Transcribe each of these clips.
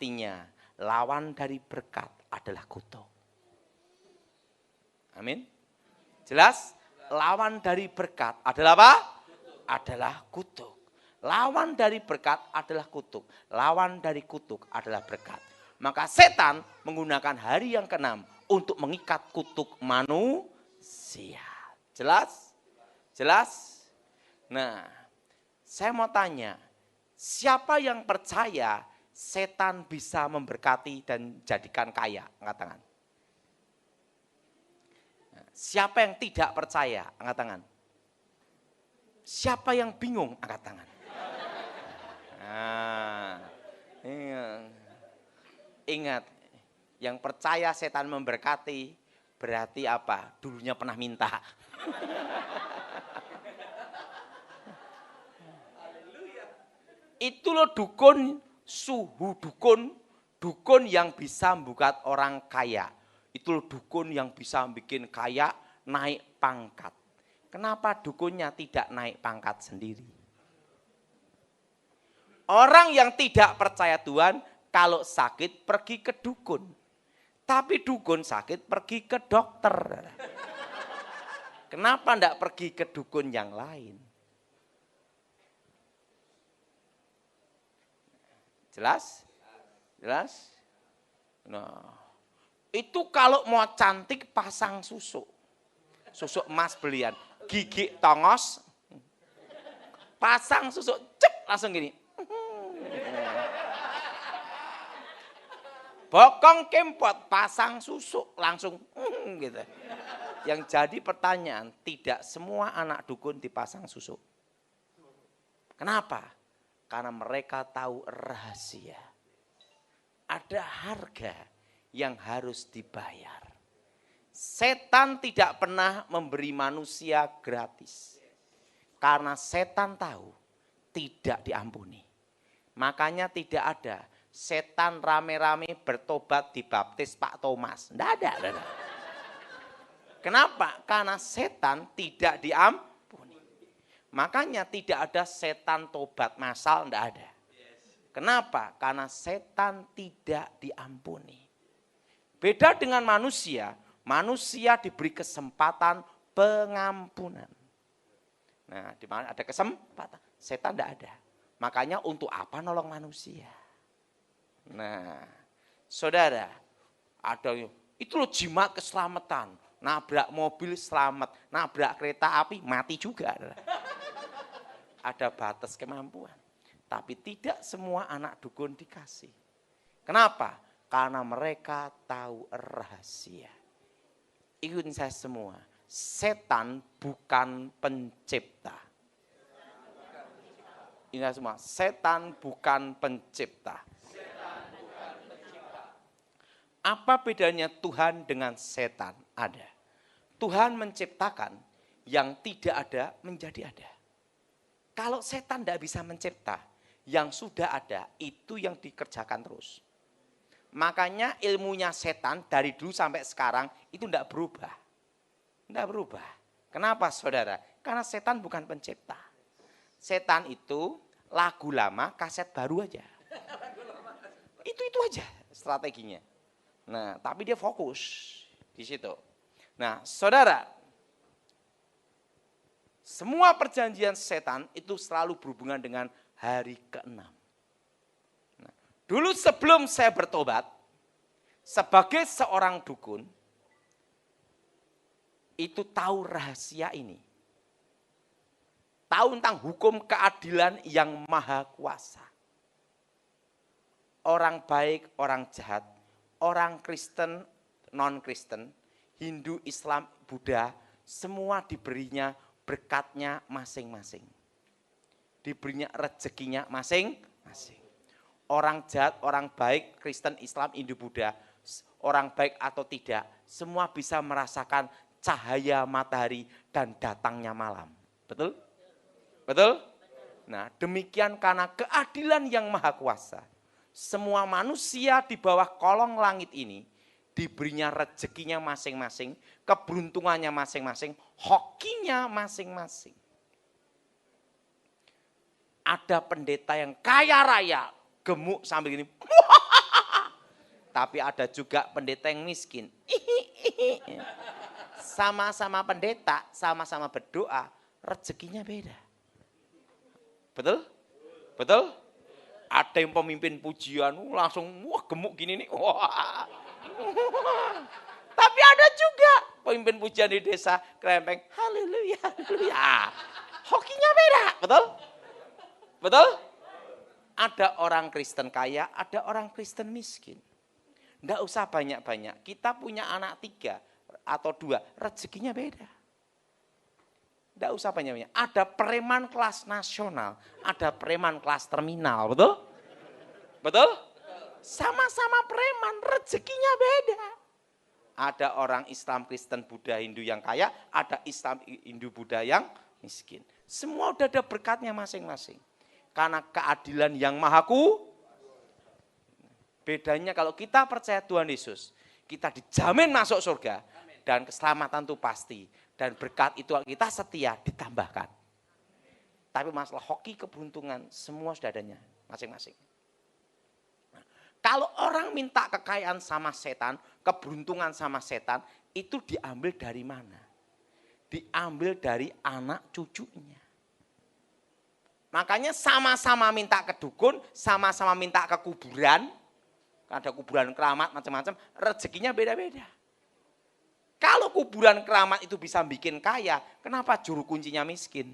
Artinya lawan dari berkat adalah kutuk. Amin. Jelas? Lawan dari berkat adalah apa? Adalah kutuk. Lawan dari berkat adalah kutuk. Lawan dari kutuk adalah berkat. Maka setan menggunakan hari yang ke-6 untuk mengikat kutuk manusia. Jelas? Jelas? Nah, saya mau tanya, siapa yang percaya setan bisa memberkati dan jadikan kaya? Angkat tangan. Siapa yang tidak percaya? Angkat tangan. Siapa yang bingung? Angkat tangan. Nah, ingat, yang percaya setan memberkati berarti apa? Dulunya pernah minta. Itu loh dukun, suhu dukun, dukun yang bisa membuat orang kaya. Itu loh dukun yang bisa bikin kaya, naik pangkat. Kenapa dukunnya tidak naik pangkat sendiri? Orang yang tidak percaya Tuhan, kalau sakit pergi ke dukun. Tapi dukun sakit pergi ke dokter. Kenapa tidak pergi ke dukun yang lain? Jelas? Jelas? Nah, itu kalau mau cantik pasang susuk. Susuk emas belian. Gigi tongos. Pasang susuk. Cep, langsung gini. Bokong kempot, pasang susuk, langsung gitu. Yang jadi pertanyaan, tidak semua anak dukun dipasang susuk. Kenapa? Karena mereka tahu rahasia. Ada harga yang harus dibayar. Setan tidak pernah memberi manusia gratis. Karena setan tahu tidak diampuni. Makanya tidak ada setan rame-rame bertobat dibaptis Pak Thomas. Tidak ada. Kenapa? Karena setan tidak diampuni. Makanya tidak ada setan tobat massal, tidak ada. Kenapa? Karena setan tidak diampuni. Beda dengan manusia, manusia diberi kesempatan pengampunan. Nah, di mana ada kesempatan, setan tidak ada. Makanya untuk apa nolong manusia? Nah, saudara, ada itu loh jimat keselamatan. Nabrak mobil selamat, nabrak kereta api mati juga. Ada batas kemampuan. Tapi tidak semua anak dukun dikasih. Kenapa? Karena mereka tahu rahasia. Ikutin saya semua. Setan bukan pencipta. Ingat semua, setan bukan pencipta. Apa bedanya Tuhan dengan setan? Ada. Tuhan menciptakan yang tidak ada menjadi ada. Kalau setan tidak bisa mencipta, yang sudah ada itu yang dikerjakan terus. Makanya ilmunya setan dari dulu sampai sekarang itu tidak berubah. Tidak berubah. Kenapa saudara? Karena setan bukan pencipta. Setan itu lagu lama, kaset baru aja. Itu aja strateginya. Nah, tapi dia fokus di situ. Nah, saudara, semua perjanjian setan itu selalu berhubungan dengan hari ke-6. Nah, dulu sebelum saya bertobat, sebagai seorang dukun, itu tahu rahasia ini. Tahu tentang hukum keadilan yang maha kuasa. Orang baik, orang jahat, orang Kristen, non-Kristen, Hindu, Islam, Buddha, semua diberinya berkatnya masing-masing. Diberinya rezekinya masing-masing. Orang jahat, orang baik, Kristen, Islam, Hindu, Buddha, orang baik atau tidak, semua bisa merasakan cahaya matahari dan datangnya malam. Betul? Betul? Nah, demikian karena keadilan yang maha kuasa. Semua manusia di bawah kolong langit ini diberinya rezekinya masing-masing, keberuntungannya masing-masing, hokinya masing-masing. Ada pendeta yang kaya raya, gemuk sambil gini. Tapi ada juga pendeta yang miskin. Sama-sama pendeta, sama-sama berdoa, rezekinya beda. Betul? Betul? Ada yang pemimpin pujian langsung wah gemuk gini nih. Wah. Tapi ada juga pemimpin pujian di desa krempeng, haleluya, haleluya. Hokinya beda, betul? Betul? Ada orang Kristen kaya, ada orang Kristen miskin. Enggak usah banyak-banyak. Kita punya anak 3 atau 2, rezekinya beda. Enggak usah banyak-banyak. Ada preman kelas nasional, ada preman kelas terminal, betul? Betul? Sama-sama preman, rezekinya beda. Ada orang Islam, Kristen, Buddha, Hindu yang kaya, ada Islam, Hindu, Buddha yang miskin. Semua udah ada berkatnya masing-masing. Karena keadilan yang maha bedanya kalau kita percaya Tuhan Yesus, kita dijamin masuk surga. Dan keselamatan itu pasti. Dan berkat itu kita setia ditambahkan. Tapi masalah hoki, keberuntungan, semua sudah adanya masing-masing. Kalau orang minta kekayaan sama setan, keberuntungan sama setan, itu diambil dari mana? Diambil dari anak cucunya. Makanya sama-sama minta ke dukun, sama-sama minta ke kuburan, ada kuburan keramat macam-macam, rezekinya beda-beda. Kalau kuburan keramat itu bisa bikin kaya, kenapa juru kuncinya miskin?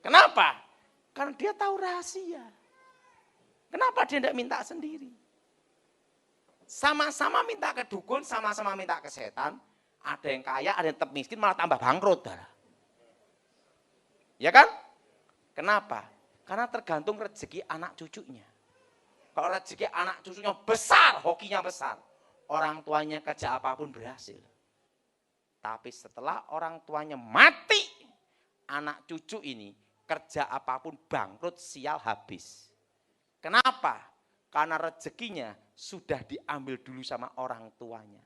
Kenapa? Karena dia tahu rahasia. Kenapa dia tidak minta sendiri? Sama-sama minta ke dukun, sama-sama minta ke setan. Ada yang kaya, ada yang tetap miskin, malah tambah bangkrut. Ya kan? Kenapa? Karena tergantung rezeki anak cucunya. Kalau rezeki anak cucunya besar, hokinya besar. Orang tuanya kerja apapun berhasil. Tapi setelah orang tuanya mati, anak cucu ini kerja apapun bangkrut, sial habis. Kenapa? Karena rezekinya sudah diambil dulu sama orang tuanya.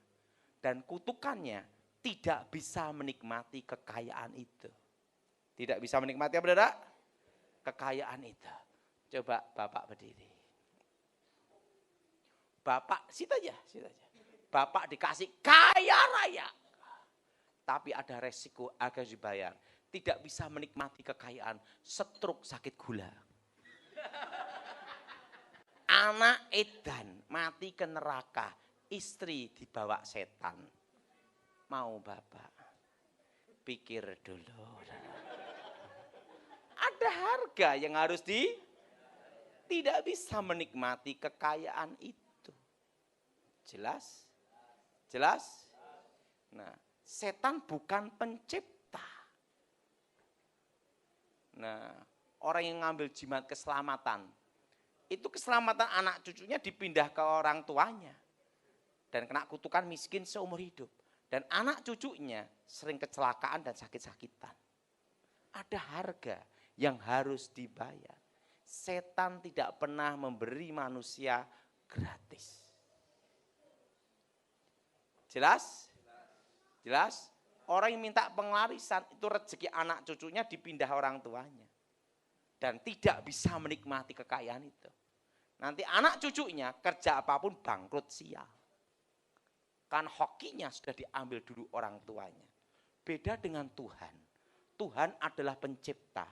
Dan kutukannya tidak bisa menikmati kekayaan itu. Tidak bisa menikmati apa saudara? Kekayaan itu. Coba Bapak berdiri. Bapak, sit aja. Bapak dikasih kaya raya. Tapi ada resiko agak dibayar. Tidak bisa menikmati kekayaan, stroke, sakit gula. Anak edan mati ke neraka, istri dibawa setan. Mau Bapak? Pikir dulu. Ada harga yang harus tidak bisa menikmati kekayaan itu. Jelas? Jelas? Nah, setan bukan pencipta. Nah, orang yang ngambil jimat keselamatan, itu keselamatan anak cucunya dipindah ke orang tuanya. Dan kena kutukan miskin seumur hidup. Dan anak cucunya sering kecelakaan dan sakit-sakitan. Ada harga yang harus dibayar. Setan tidak pernah memberi manusia gratis. Jelas? Jelas? Orang yang minta pengwarisan itu rezeki anak cucunya dipindah orang tuanya. Dan tidak bisa menikmati kekayaan itu. Nanti anak cucunya kerja apapun bangkrut sial. Kan hokinya sudah diambil dulu orang tuanya. Beda dengan Tuhan. Tuhan adalah pencipta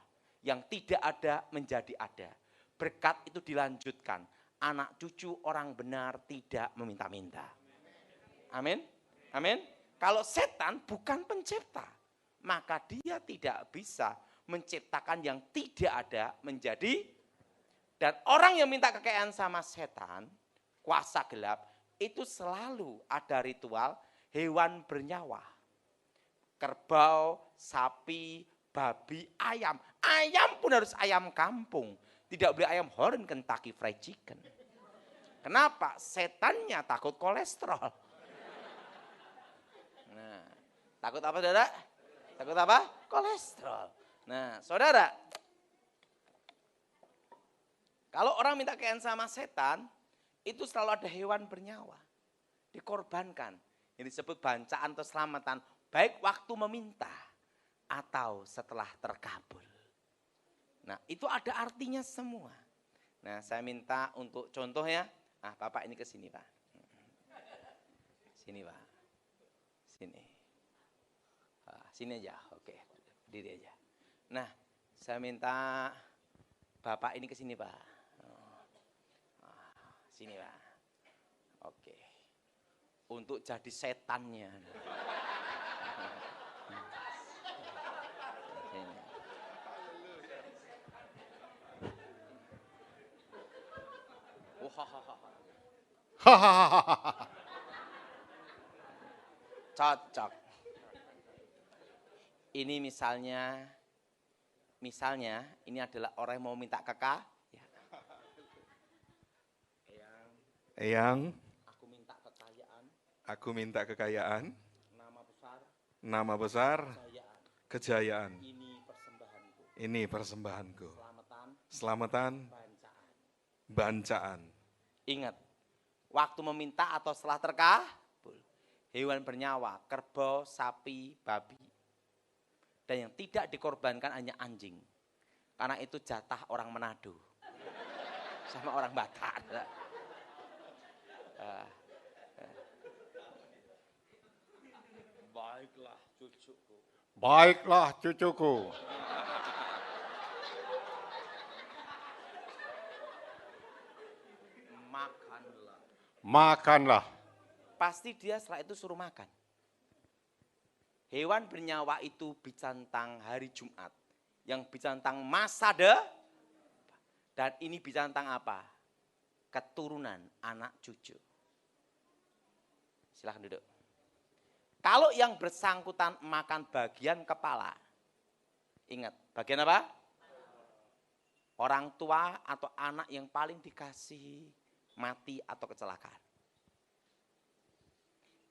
yang tidak ada menjadi ada. Berkat itu dilanjutkan. Anak cucu orang benar tidak meminta-minta. Amin. Amin. Kalau setan bukan pencipta, maka dia tidak bisa menciptakan yang tidak ada menjadi. Dan orang yang minta kekayaan sama setan, kuasa gelap, itu selalu ada ritual hewan bernyawa. Kerbau, sapi, babi, ayam. Ayam pun harus ayam kampung. Tidak boleh ayam horn Kentucky Fried Chicken. Kenapa? Setannya takut kolesterol. Nah, takut apa saudara? Takut apa? Kolesterol. Nah, saudara, kalau orang minta kekayaan sama setan, itu selalu ada hewan bernyawa. Dikorbankan. Yang disebut bancaan atau selamatan. Baik waktu meminta atau setelah terkabul. Nah, itu ada artinya semua. Nah, saya minta untuk contoh ya. Nah, Bapak ini ke sini, Pak. Sini, Pak. Sini. Sini aja, oke. Berdiri aja. Nah, saya minta Bapak ini ke sini, Pak. Sini, Pak. Oke. Untuk jadi setannya. Cocok. Ini misalnya ini adalah orang yang mau minta kekah. Ya. Eyang, Aku minta kekayaan. aku minta kekayaan, Nama besar. kejayaan. Ini persembahanku. Ini persembahanku. Selamatan. Selamatan, bancaan. Ingat, waktu meminta atau setelah terkabul, hewan bernyawa, kerbau, sapi, babi. Dan yang tidak dikorbankan hanya anjing. Karena itu jatah orang Manado. Sama orang Batak. Baiklah cucuku. Baiklah cucuku. Makanlah. Makanlah. Pasti dia setelah itu suruh makan. Hewan bernyawa itu bicara tentang hari Jumat. Yang bicara tentang masa depan. Dan ini bicara tentang apa? Keturunan anak cucu. Silahkan duduk. Kalau yang bersangkutan makan bagian kepala. Ingat, bagian apa? Orang tua atau anak yang paling dikasih mati atau kecelakaan.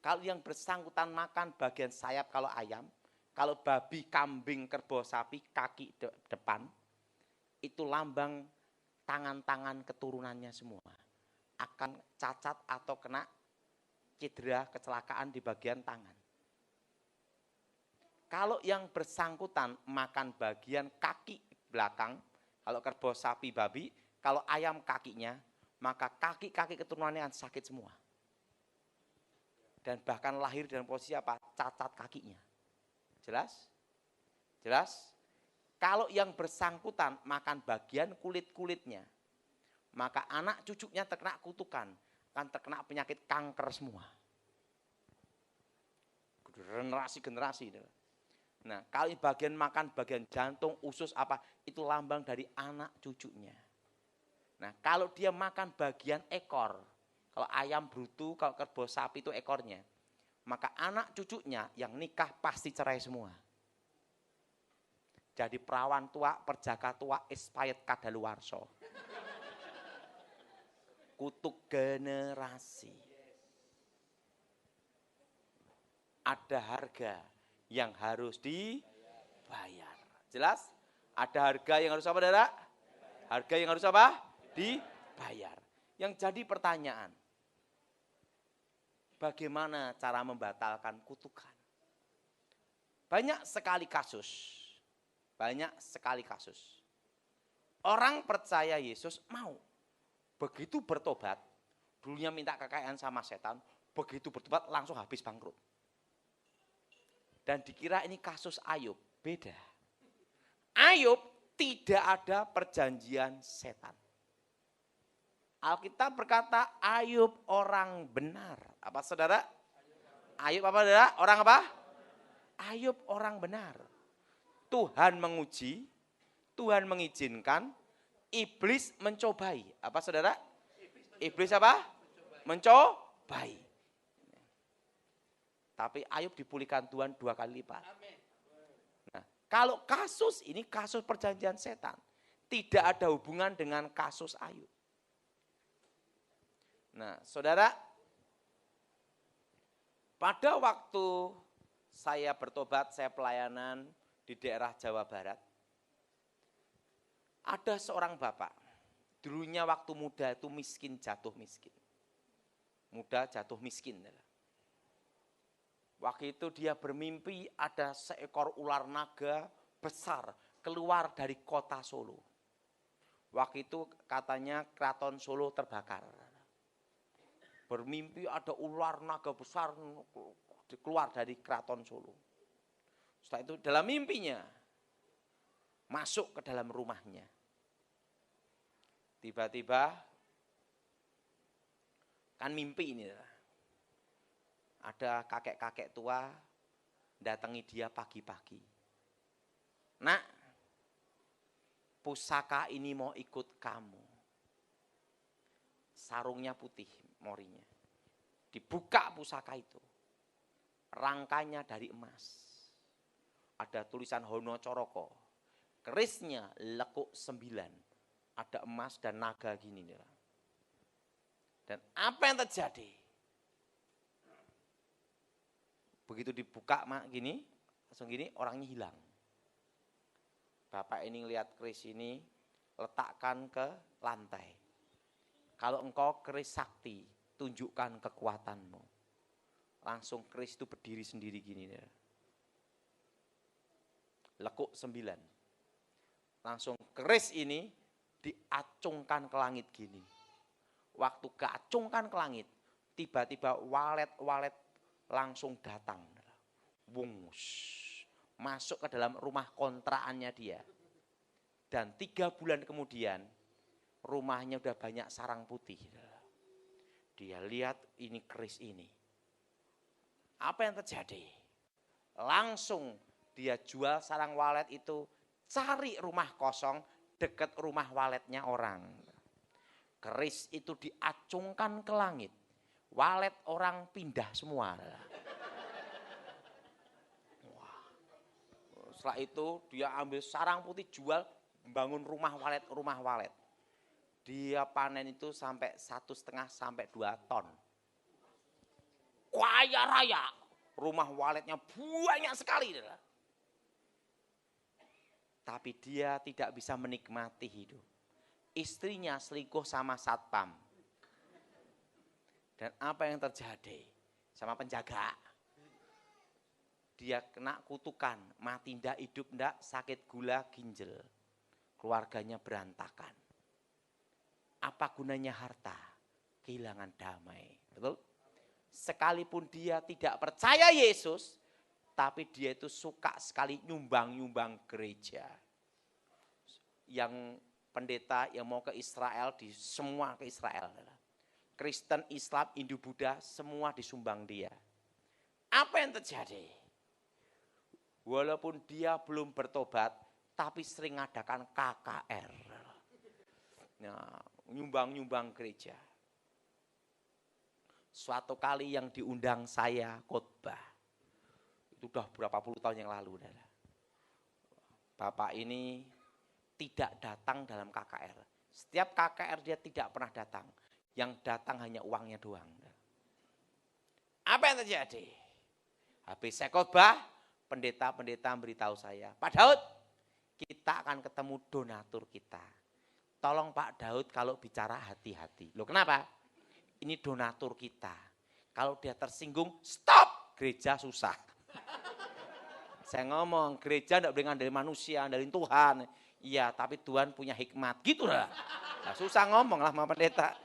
Kalau yang bersangkutan makan bagian sayap kalau ayam, kalau babi, kambing, kerbau, sapi, kaki depan, itu lambang tangan-tangan keturunannya semua. Akan cacat atau kena cedera, kecelakaan di bagian tangan. Kalau yang bersangkutan makan bagian kaki belakang, kalau kerbau, sapi, babi, kalau ayam kakinya, maka kaki-kaki keturunannya akan sakit semua. Dan bahkan lahir dalam posisi apa? Cacat kakinya. Jelas? Jelas? Kalau yang bersangkutan makan bagian kulit-kulitnya, maka anak cucunya terkena kutukan, akan terkena penyakit kanker semua. Generasi-generasi. Nah, kalau bagian makan bagian jantung, usus apa, itu lambang dari anak cucunya. Nah, kalau dia makan bagian ekor, kalau ayam brutu, kalau kerbau sapi itu ekornya, maka anak cucunya yang nikah pasti cerai semua. Jadi perawan tua, perjaka tua, expired kadaluwarsa. Kutuk generasi. Ada harga yang harus dibayar. Jelas? Ada harga yang harus apa, saudara? Harga yang harus apa? Dibayar. Yang jadi pertanyaan, bagaimana cara membatalkan kutukan? Banyak sekali kasus. Banyak sekali kasus. Orang percaya Yesus mau. Begitu bertobat, dulunya minta kekayaan sama setan, begitu bertobat langsung habis bangkrut. Dan dikira ini kasus Ayub, beda. Ayub tidak ada perjanjian setan. Alkitab berkata Ayub orang benar. Apa saudara? Ayub apa saudara? Orang apa? Ayub orang benar. Tuhan menguji, Tuhan mengizinkan, iblis mencobai. Apa saudara? Iblis apa? Mencobai. Tapi Ayub dipulihkan Tuhan 2 kali lipat. Nah, kalau kasus ini kasus perjanjian setan, tidak ada hubungan dengan kasus Ayub. Nah, saudara, pada waktu saya bertobat, saya pelayanan di daerah Jawa Barat, ada seorang bapak, dulunya waktu muda itu miskin, jatuh miskin. Muda jatuh miskin. Waktu itu dia bermimpi ada seekor ular naga besar keluar dari kota Solo. Waktu itu katanya Keraton Solo terbakar. Bermimpi ada ular naga besar keluar dari Keraton Solo. Setelah itu dalam mimpinya masuk ke dalam rumahnya. Tiba-tiba kan mimpi ini. Ada kakek-kakek tua datangi dia pagi-pagi. Nak, pusaka ini mau ikut kamu. Sarungnya putih, morinya. Dibuka pusaka itu. Rangkanya dari emas. Ada tulisan Hono Coroko. Kerisnya lekuk 9. Ada emas dan naga gini. Dan apa yang terjadi? Begitu dibuka gini, langsung gini orangnya hilang. Bapak ini lihat keris ini, letakkan ke lantai. Kalau engkau keris sakti, tunjukkan kekuatanmu. Langsung keris itu berdiri sendiri gini. Lekuk 9. Langsung keris ini diacungkan ke langit gini. Waktu keacungkan ke langit, tiba-tiba walet-walet langsung datang. Wungus. Masuk ke dalam rumah kontraannya dia. Dan 3 bulan kemudian, rumahnya udah banyak sarang putih. Dia lihat ini keris ini. Apa yang terjadi? Langsung dia jual sarang walet itu, cari rumah kosong dekat rumah waletnya orang. Keris itu diacungkan ke langit. Walet orang pindah semua. Wah. Setelah itu dia ambil sarang putih, jual, bangun rumah walet. Dia panen itu sampai 1,5 sampai 2 ton. Kaya raya. Rumah waletnya banyak sekali. Tapi dia tidak bisa menikmati hidup. Istrinya selingkuh sama satpam. Dan apa yang terjadi sama penjaga? Dia kena kutukan, mati ndak, hidup ndak, sakit gula ginjal. Keluarganya berantakan. Apa gunanya harta? Kehilangan damai. Betul? Sekalipun dia tidak percaya Yesus, tapi dia itu suka sekali nyumbang-nyumbang gereja. Yang pendeta yang mau ke Israel, semua ke Israel. Kristen, Islam, Hindu, Buddha, semua disumbang dia. Apa yang terjadi? Walaupun dia belum bertobat, tapi sering ngadakan KKR. Nah, nyumbang-nyumbang gereja. Suatu kali yang diundang saya khotbah, itu udah berapa puluh tahun yang lalu. Bapak ini tidak datang dalam KKR. Setiap KKR dia tidak pernah datang. Yang datang hanya uangnya doang. Apa yang terjadi? Habis saya khotbah, pendeta-pendeta beritahu saya, Pak Daud, kita akan ketemu donatur kita. Tolong Pak Daud kalau bicara hati-hati. Loh kenapa? Ini donatur kita. Kalau dia tersinggung, stop, gereja susah. Saya ngomong, gereja tidak boleh dari manusia, dari Tuhan. Iya, tapi Tuhan punya hikmat. Gitu lah. Nah, susah ngomong lah sama pendeta.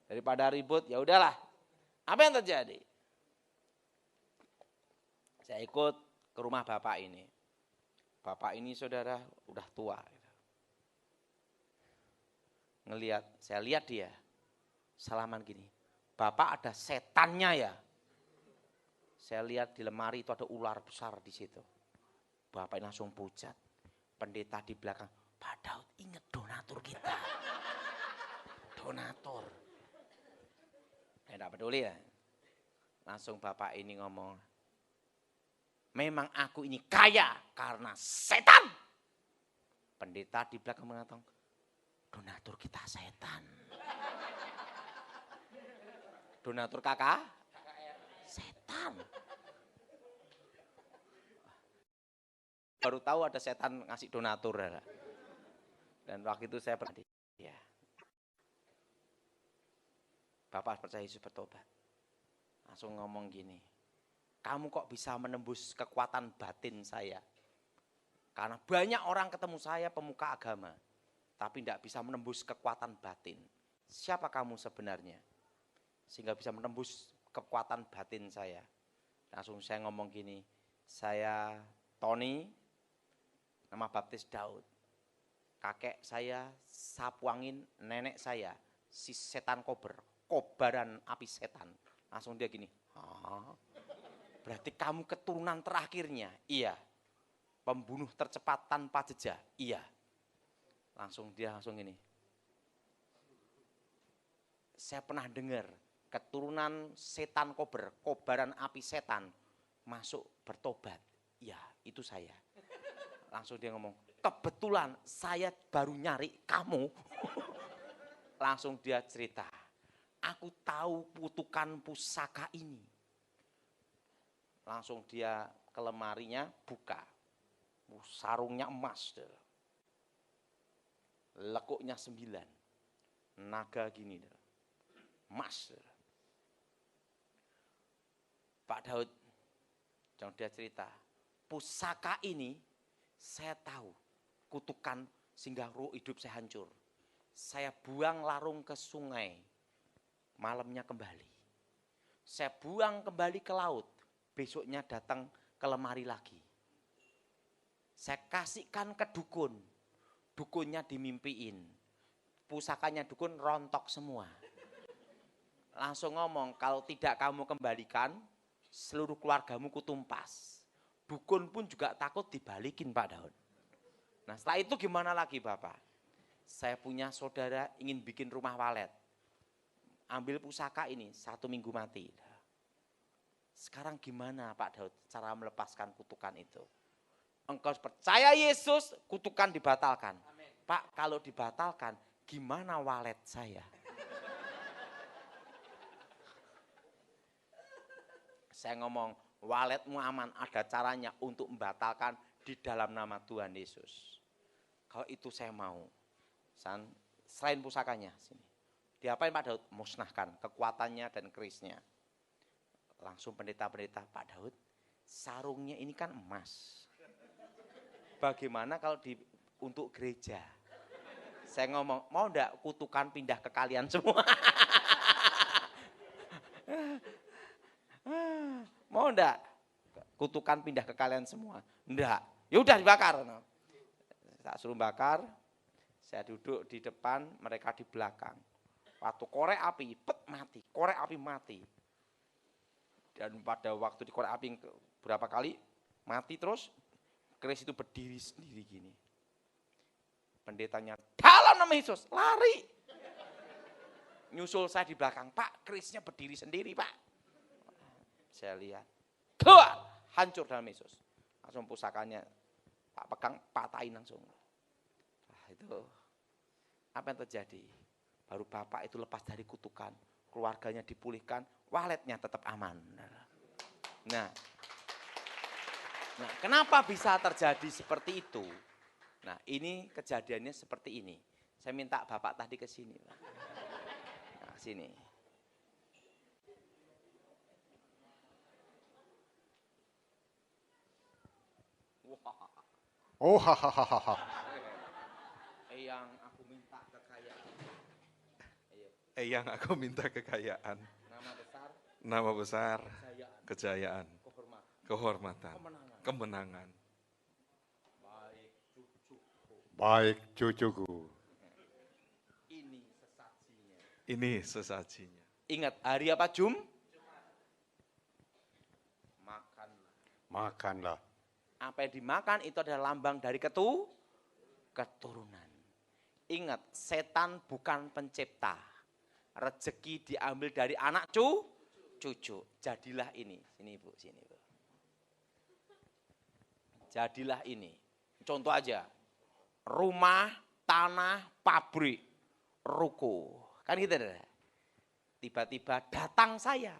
Daripada ribut, ya udahlah. Apa yang terjadi? Saya ikut ke rumah bapak ini. Bapak ini saudara udah tua. Saya lihat dia. Salaman gini. Bapak ada setannya ya. Saya lihat di lemari itu ada ular besar di situ. Bapak ini langsung pucat. Pendeta di belakang, Pak Daud ingat donatur kita. Donatur. Saya tidak peduli ya. Langsung bapak ini ngomong, memang aku ini kaya karena setan. Pendeta di belakang mengatakan, donatur kita setan. Donatur kakak? Setan. Baru tahu ada setan ngasih donatur. Dan waktu itu saya pernah ya. Bapak percaya Yesus bertobat. Langsung ngomong gini, kamu kok bisa menembus kekuatan batin saya? Karena banyak orang ketemu saya pemuka agama. tapi tidak bisa menembus kekuatan batin. Siapa kamu sebenarnya? Sehingga bisa menembus kekuatan batin saya. Langsung saya ngomong gini, saya Tony, nama baptis Daud. Kakek saya sapu angin, nenek saya si setan kobaran api setan. Langsung dia gini, berarti kamu keturunan terakhirnya? Iya. Pembunuh tercepat tanpa jejak? Iya. Langsung gini. Saya pernah dengar keturunan setan kobaran api setan masuk bertobat. Ya, itu saya. Langsung dia ngomong, kebetulan saya baru nyari kamu. Langsung dia cerita, aku tahu kutukan pusaka ini. Langsung dia ke lemarinya buka. Sarungnya emas. Lekuknya 9. Naga gini. Emas. Pak Daud, jangan dia cerita, pusaka ini saya tahu kutukan sehingga roh hidup saya hancur. Saya buang larung ke sungai, malamnya kembali. Saya buang kembali ke laut, besoknya datang ke lemari lagi. Saya kasihkan ke dukun, dukunnya dimimpiin. Pusakanya dukun rontok semua. Langsung ngomong, kalau tidak kamu kembalikan, seluruh keluargamu kutumpas. Dukun pun juga takut dibalikin Pak Daud. Nah setelah itu gimana lagi Bapak? Saya punya saudara ingin bikin rumah walet. Ambil pusaka ini, 1 minggu mati. Sekarang gimana Pak Daud cara melepaskan kutukan itu? Engkau percaya Yesus, kutukan dibatalkan. Amin. Pak, kalau dibatalkan, gimana walet saya? Saya ngomong, waletmu aman, ada caranya untuk membatalkan di dalam nama Tuhan Yesus. Kalau itu saya mau. Selain pusakanya, sini. Diapain Pak Daud? Musnahkan kekuatannya dan kerisnya. Langsung pendeta-pendeta, Pak Daud, sarungnya ini kan emas. Bagaimana kalau untuk gereja? Saya ngomong, mau enggak kutukan pindah ke kalian semua? Mau enggak kutukan pindah ke kalian semua? Enggak. Ya udah dibakar. Tak suruh bakar. Saya duduk di depan, mereka di belakang. Waktu korek api, mati. Korek api mati. Dan pada waktu di korek api berapa kali mati terus, keris itu berdiri sendiri gini. Pendetanya, dalam nama Yesus, lari. Nyusul saya di belakang, Pak, kerisnya berdiri sendiri, Pak. Saya lihat, keluar, hancur dalam Yesus. Langsung pusakanya, Pak pegang, patahin langsung. Nah, itu, apa yang terjadi? Baru Bapak itu lepas dari kutukan, keluarganya dipulihkan, waletnya tetap aman. Nah, kenapa bisa terjadi seperti itu? Nah, ini kejadiannya seperti ini. Saya minta Bapak tadi ke sini. Nah, sini. Oh, hahaha. Yang aku minta kekayaan. Yang aku minta kekayaan. Nama besar. Kejayaan. Kehormatan. Kemenangan. Baik cucuku. Ini sesajinya. Ingat, hari apa Makanlah. Apa yang dimakan itu adalah lambang dari keturunan. Ingat, setan bukan pencipta. Rezeki diambil dari anak cucu. Jadilah ini. Sini Bu, sini Bu. Jadilah ini. Contoh aja. Rumah, tanah, pabrik, ruko. Kan gitu deh. Tiba-tiba datang saya.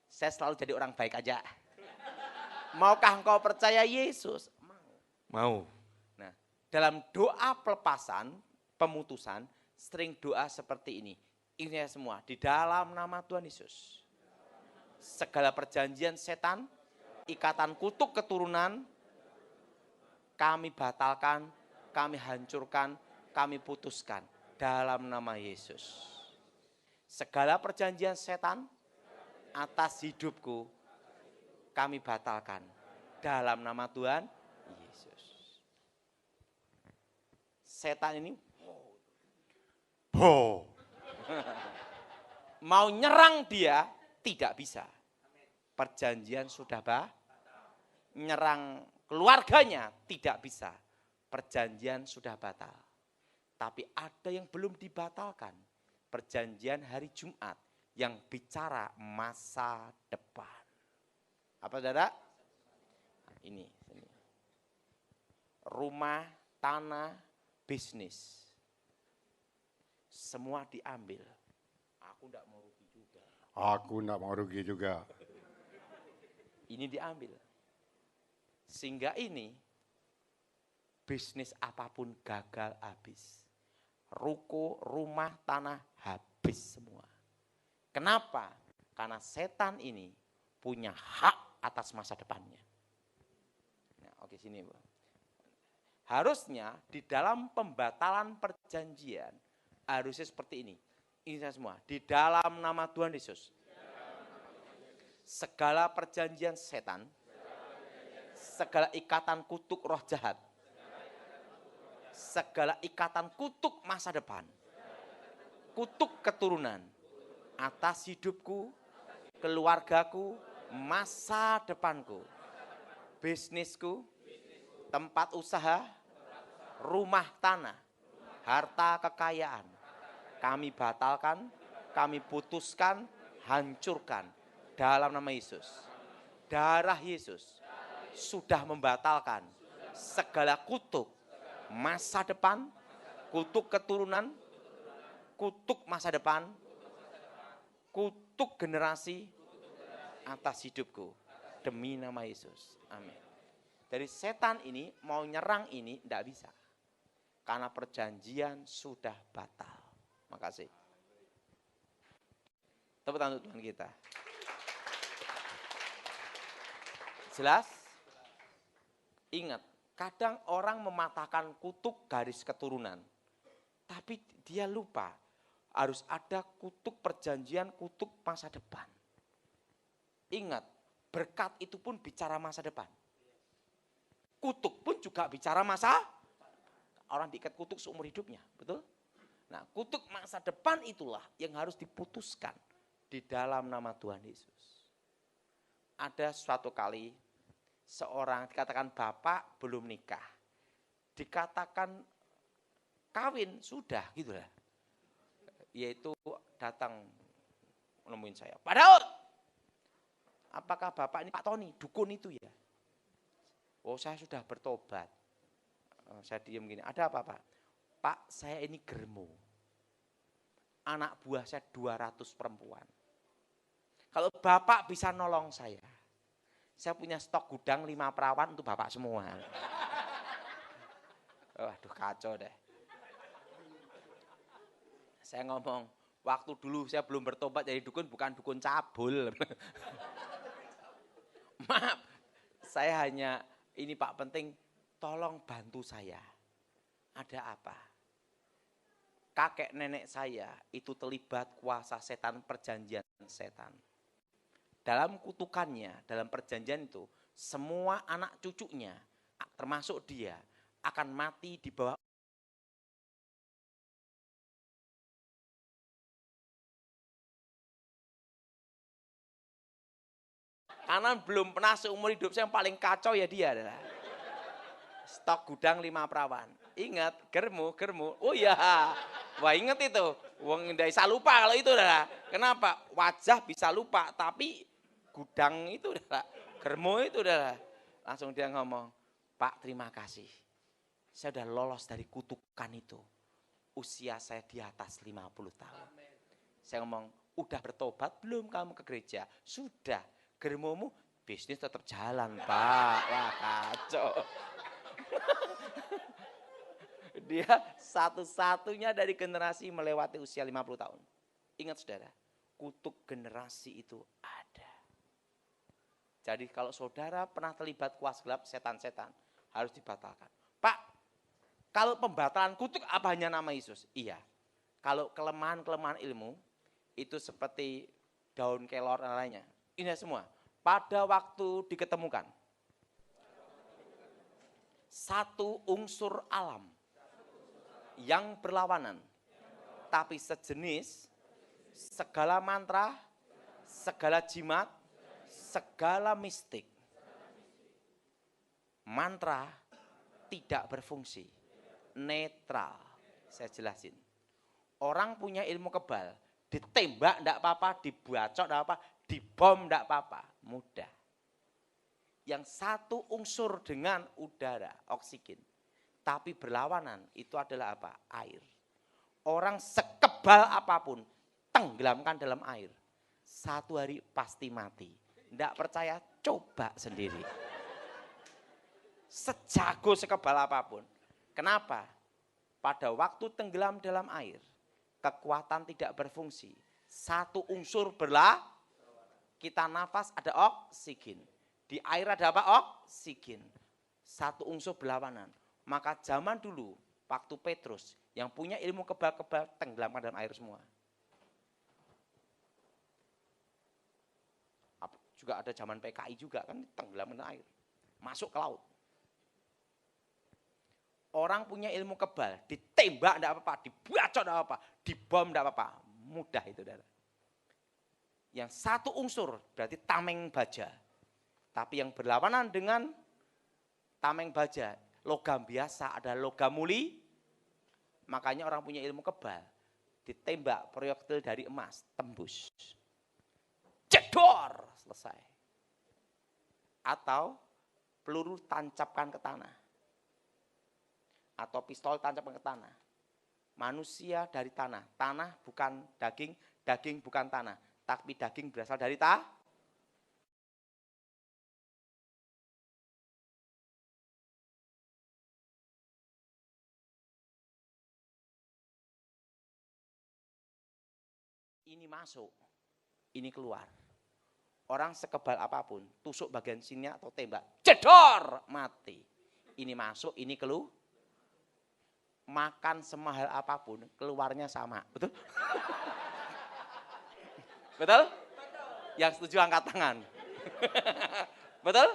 Saya selalu jadi orang baik aja. Maukah engkau percaya Yesus? Mau. Nah, dalam doa pelepasan, pemutusan, sering doa seperti ini. Ini semua, di dalam nama Tuhan Yesus. Segala perjanjian setan, ikatan kutuk keturunan, kami batalkan, kami hancurkan kami putuskan dalam nama Yesus. Segala perjanjian setan atas hidupku kami batalkan dalam nama Tuhan Yesus. Setan ini Bo. mau nyerang dia tidak bisa. Perjanjian sudah nyerang keluarganya tidak bisa. Perjanjian sudah batal. Tapi ada yang belum dibatalkan. Perjanjian hari Jumat yang bicara masa depan. Apa saudara? Ini. Rumah, tanah, bisnis. Semua diambil. Aku tidak mau rugi juga. Aku enggak mau rugi juga. Ini diambil. Sehingga ini bisnis apapun gagal habis. Ruko, rumah, tanah habis semua. Kenapa? Karena setan ini punya hak atas masa depannya. Nah, oke sini, Bu. Harusnya di dalam pembatalan perjanjian harusnya seperti ini. Ini semua di dalam nama Tuhan Yesus. Segala perjanjian setan, segala ikatan kutuk roh jahat, segala ikatan kutuk masa depan, kutuk keturunan atas hidupku, keluargaku, masa depanku, bisnisku, tempat usaha, rumah tanah, harta kekayaan, kami batalkan, kami putuskan, hancurkan dalam nama Yesus. Darah Yesus sudah membatalkan segala kutuk masa depan, kutuk keturunan, kutuk masa depan, kutuk generasi atas hidupku demi nama Yesus. Amin. Dari setan ini mau nyerang ini tidak bisa. Karena perjanjian sudah batal. Makasih. Tepuk tangan untuk Tuhan kita. Jelas? Ingat, kadang orang mematahkan kutuk garis keturunan. Tapi dia lupa harus ada kutuk perjanjian, kutuk masa depan. Ingat, berkat itu pun bicara masa depan. Kutuk pun juga bicara masa. Orang diikat kutuk seumur hidupnya, betul? Nah, kutuk masa depan itulah yang harus diputuskan di dalam nama Tuhan Yesus. Ada suatu kali seorang dikatakan bapak belum nikah. Dikatakan kawin sudah gitu lah. Yaitu datang menemuin saya. Pak Daud, apakah bapak ini Pak Tony, dukun itu ya? Oh, saya sudah bertobat. Saya diam gini, ada apa Pak? Pak, saya ini germo. Anak buah saya 200 perempuan. Kalau bapak bisa nolong saya punya stok gudang 5 perawan untuk bapak semua. Waduh, kacau deh. Saya ngomong, waktu dulu saya belum bertobat jadi dukun, bukan dukun cabul. Maaf, saya hanya, ini Pak penting, tolong bantu saya. Ada apa? Kakek nenek saya itu terlibat kuasa setan, perjanjian setan. Dalam kutukannya, dalam perjanjian itu, semua anak cucunya, termasuk dia, akan mati di bawah. Karena belum pernah seumur hidup saya yang paling kacau ya dia adalah. Stok gudang 5 perawan. Ingat, germu. Oh iya, wah ingat itu. Wong ndak bisa lupa kalau itu adalah. Kenapa? Wajah bisa lupa, tapi gudang itu adalah, germu itu adalah. Langsung dia ngomong, Pak terima kasih. Saya sudah lolos dari kutukan itu. Usia saya di atas 50 tahun. Saya ngomong, udah bertobat belum kamu ke gereja? Sudah, germumu bisnis tetap jalan Pak. Wah kacau. Dia satu-satunya dari generasi melewati usia 50 tahun. Ingat saudara, kutuk generasi itu ada. Jadi kalau saudara pernah terlibat kuasa gelap setan-setan, harus dibatalkan. Pak, Kalau pembatalan kutuk apa hanya nama Yesus? Iya. Kalau kelemahan-kelemahan ilmu, itu seperti daun kelor dan lainnya. Ini semua. Pada waktu diketemukan. Satu unsur alam yang berlawanan. Tapi sejenis, segala mantra, segala jimat, segala mistik. Mantra tidak berfungsi. Netral. Saya jelasin. Orang punya ilmu kebal, ditembak enggak apa-apa, dibacok enggak apa, dibom enggak apa-apa, mudah. Yang satu unsur dengan udara, oksigen, tapi berlawanan itu adalah apa? Air. Orang sekebal apapun, tenggelamkan dalam air. Satu hari pasti mati. Enggak percaya, coba sendiri. Sejago sekebal apapun. Kenapa? Pada waktu tenggelam dalam air, kekuatan tidak berfungsi. Satu unsur kita nafas ada oksigen. Di air ada apa? Oksigen. Satu unsur berlawanan. Maka zaman dulu, waktu Petrus, yang punya ilmu kebal-kebal, tenggelamkan dalam air semua. Juga ada zaman PKI juga kan, tenggelamkan dalam air. Masuk ke laut. Orang punya ilmu kebal, ditembak enggak apa-apa, dibacok enggak apa-apa, dibom enggak apa-apa. Mudah itu, Saudara. Yang satu unsur berarti tameng baja. Tapi yang berlawanan dengan tameng baja, logam biasa ada logam muli. Makanya orang punya ilmu kebal, ditembak proyektil dari emas, tembus. Jedor, selesai. Atau peluru tancapkan ke tanah. Atau pistol tancapkan ke tanah. Manusia dari tanah. Tanah bukan daging, daging bukan tanah. Tapi daging berasal dari ini masuk, ini keluar. Orang sekebal apapun, tusuk bagian sini atau tembak, jedor, mati. Ini masuk, ini keluar. Makan semahal apapun, keluarnya sama. Betul? Betul? Yang setuju angkat tangan. Betul?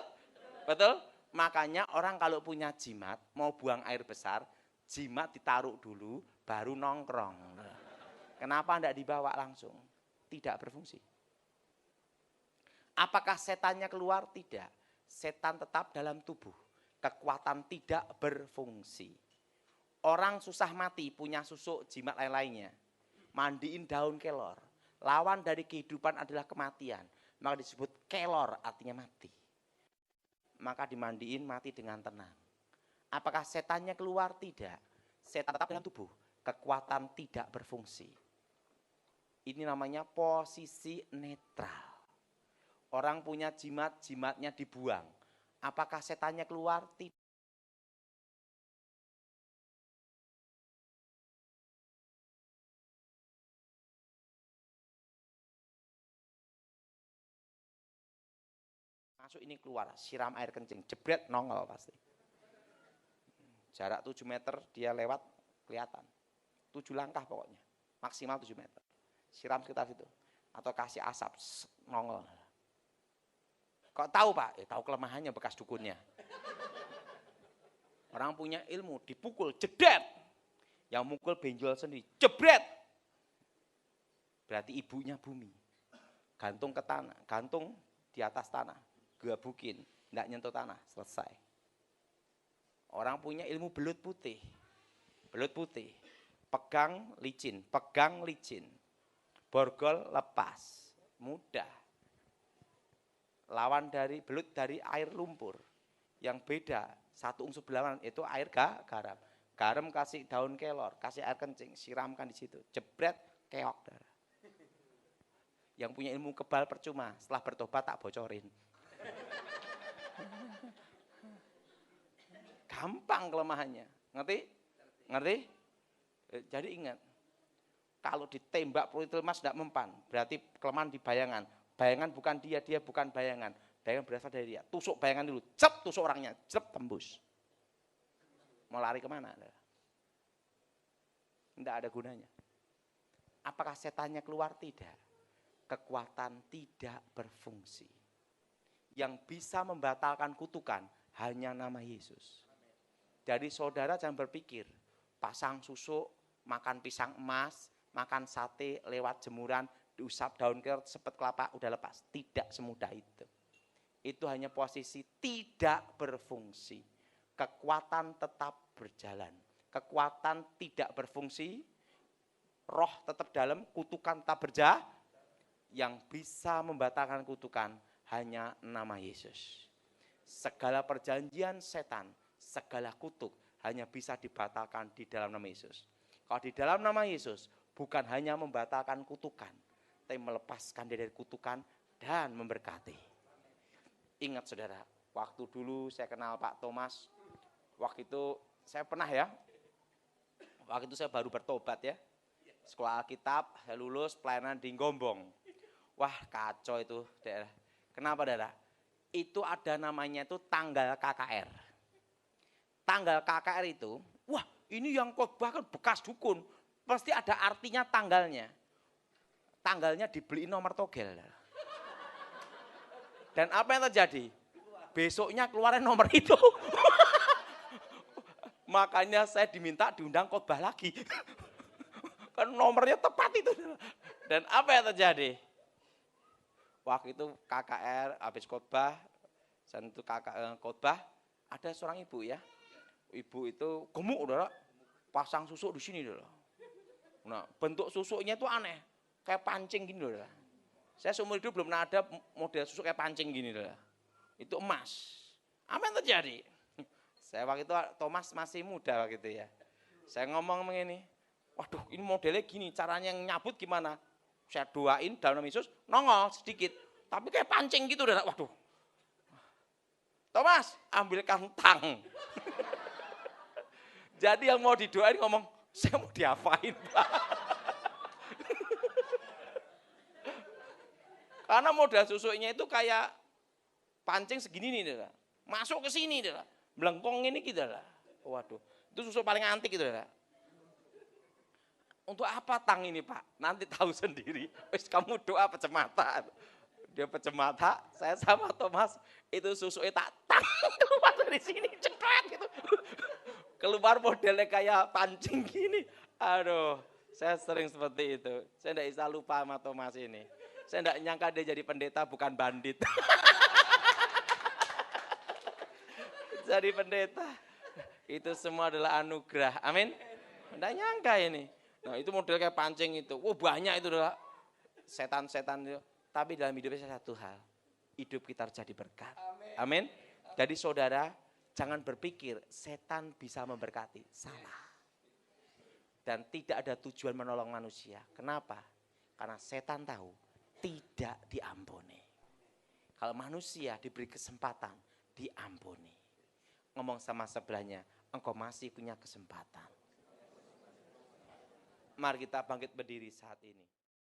Betul? Makanya orang kalau punya jimat, mau buang air besar, jimat ditaruh dulu, baru nongkrong. Kenapa enggak dibawa langsung? Tidak berfungsi. Apakah setannya keluar? Tidak. Setan tetap dalam tubuh. Kekuatan tidak berfungsi. Orang susah mati, punya susuk, jimat lain-lainnya. Mandiin daun kelor. Lawan dari kehidupan adalah kematian. Maka disebut kelor, artinya mati. Maka dimandiin, mati dengan tenang. Apakah setannya keluar? Tidak. Setan tetap dalam tubuh. Kekuatan tidak berfungsi. Ini namanya posisi netral. Orang punya jimat, jimatnya dibuang. Apakah setannya keluar? Tidak. Masuk ini keluar, siram air kencing, jebret nongol pasti. Jarak 7 meter dia lewat kelihatan. 7 langkah pokoknya, maksimal 7 meter. Siram sekitar situ. Atau kasih asap, nongol. Kok tahu Pak? Tahu kelemahannya bekas dukunnya. Orang punya ilmu, dipukul, jedet. Yang mukul benjol sendiri, jebret. Berarti ibunya bumi. Gantung ke tanah, gantung di atas tanah. Gebukin, enggak nyentuh tanah, selesai. Orang punya ilmu belut putih. Belut putih, pegang licin. Borgol lepas, mudah. Lawan dari belut dari air lumpur. Yang beda, satu unsur berlawanan itu air garam. Garam kasih daun kelor, kasih air kencing, siramkan di situ. Jebret, keok darah. Yang punya ilmu kebal percuma, setelah bertobat tak bocorin. Gampang kelemahannya, ngerti? Jadi ingat, kalau ditembak proyektil emas tidak mempan, berarti kelemahan di bayangan. Bayangan bukan dia bukan bayangan. Bayangan berasal dari dia. Tusuk bayangan dulu, cep tusuk orangnya, cep tembus. Mau lari kemana? Tidak ada gunanya. Apakah setannya keluar? Tidak. Kekuatan tidak berfungsi. Yang bisa membatalkan kutukan hanya nama Yesus. Jadi saudara jangan berpikir, pasang susuk, makan pisang emas, makan sate, lewat jemuran, diusap daun kerut, sepet kelapa, udah lepas. Tidak semudah itu. Itu hanya posisi tidak berfungsi. Kekuatan tetap berjalan. Kekuatan tidak berfungsi, roh tetap dalam, kutukan tetap berjalan. Yang bisa membatalkan kutukan hanya nama Yesus. Segala perjanjian setan, segala kutuk hanya bisa dibatalkan di dalam nama Yesus. Kalau di dalam nama Yesus bukan hanya membatalkan kutukan, tapi melepaskan dari kutukan dan memberkati. Ingat saudara, waktu dulu saya kenal Pak Thomas, waktu itu saya pernah ya, waktu itu saya baru bertobat ya, sekolah Alkitab, saya lulus pelayanan di Gombong. Wah kacau itu daerah. Kenapa daerah? Itu ada namanya itu tanggal KKR. Tanggal KKR itu, wah ini yang khotbah kan bekas dukun, pasti ada artinya tanggalnya. Tanggalnya dibeliin nomor togel. Dan apa yang terjadi? Besoknya keluarin nomor itu. Makanya saya diundang khotbah lagi. Kan nomornya tepat itu. Dan apa yang terjadi? Waktu itu KKR habis khotbah, dan itu khotbah, ada seorang ibu ya. Ibu itu gemuk udah, pasang susuk di sini udah. Nah, bentuk susuknya itu aneh, kayak pancing gini udah. Saya seumur hidup belum pernah ada model susuk kayak pancing gini udah. Itu emas. Apa yang terjadi? Saya waktu itu Thomas masih muda waktu itu ya. Saya ngomong begini, waduh ini modelnya gini, caranya yang nyabut gimana? Saya doain dalam nama Yesus, nongol sedikit. Tapi kayak pancing gitu udah, waduh. Thomas, ambilkan tang. Jadi yang mau didoain ngomong, saya mau diapain Pak? Karena modal susuknya itu kayak pancing segini nih, dah. Masuk ke sini, dah. Melengkung ini gitu lah. Waduh, itu susuk paling antik gitu dah. Untuk apa tang ini Pak? Nanti tahu sendiri. Wis kamu doa pecemata. Dia pecemata, saya sama Thomas, itu susuknya tak tang keluar dari sini, cepet gitu. Keluar modelnya kayak pancing gini. Aduh, saya sering seperti itu. Saya tidak bisa lupa sama Thomas ini. Saya tidak nyangka dia jadi pendeta bukan bandit. Jadi pendeta. Itu semua adalah anugerah. Amin. Tidak nyangka ini. Nah itu model kayak pancing itu. Wah banyak itu adalah setan-setan itu. Tapi dalam hidupnya satu hal. Hidup kita harus jadi berkat. Amin. Jadi saudara, jangan berpikir setan bisa memberkati. Salah. Dan tidak ada tujuan menolong manusia. Kenapa? Karena setan tahu tidak diampuni. Kalau manusia diberi kesempatan, diampuni. Ngomong sama sebelahnya, engkau masih punya kesempatan. Mari kita bangkit berdiri saat ini.